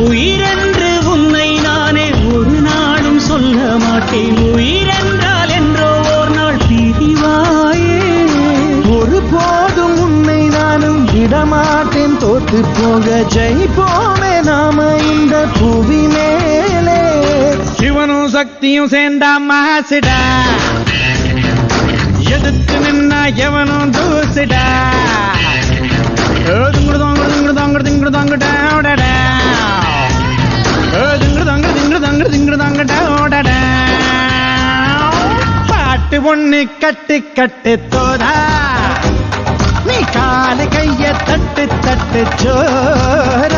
உயிரென்று உன்னை நானே ஒரு நாளும் சொல்ல மாட்டேன். உயிரென்றால் என்றோ ஓர் நாள் பிரிவாயே. ஒரு போதும் உன்னை நானும் விடமாட்டேன். தோத்து போக ஜெயிப்போமே நாம இந்த புவி மேலே. சிவனும் சக்தியும் சேர்ந்தா மாசுடா, எதிர்த்து நின்னா எவனும் தூசுடா. பாட்டு ஒண்ணு கட்டு கட்டு தோதா, நீ காலு கைய தட்டு தட்டு சோறு.